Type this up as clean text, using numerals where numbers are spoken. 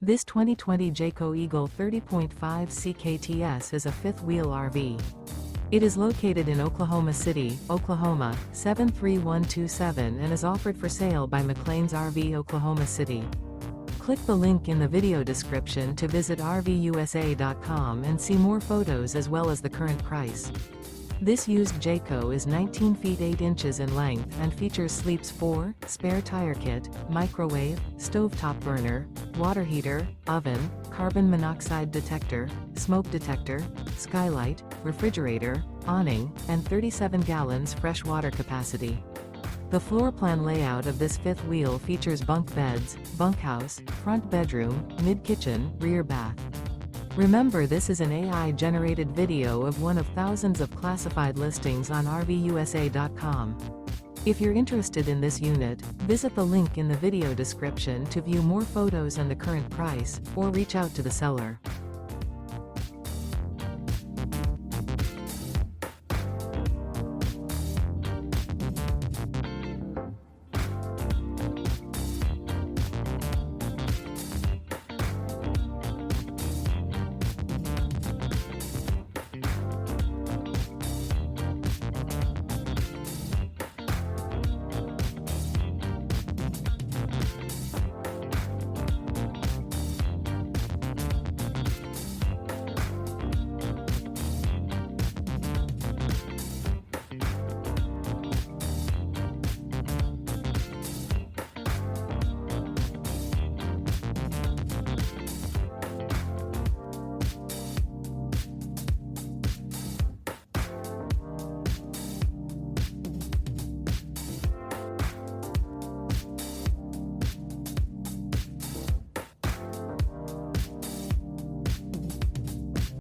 This 2020 Jayco Eagle 30.5 CKTS is a fifth-wheel RV. It is located in Oklahoma City, Oklahoma, 73127 and is offered for sale by McClain's RV Oklahoma City. Click the link in the video description to visit RVUSA.com and see more photos as well as the current price. This used Jayco is 19 feet 8 inches in length and features sleeps 4, spare tire kit, microwave, stovetop burner, water heater, oven, carbon monoxide detector, smoke detector, skylight, refrigerator, awning, and 37 gallons fresh water capacity. The floor plan layout of this fifth wheel features bunk beds, bunkhouse, front bedroom, mid-kitchen, rear bath. Remember, this is an AI-generated video of one of thousands of classified listings on RVUSA.com. If you're interested in this unit, visit the link in the video description to view more photos and the current price, or reach out to the seller.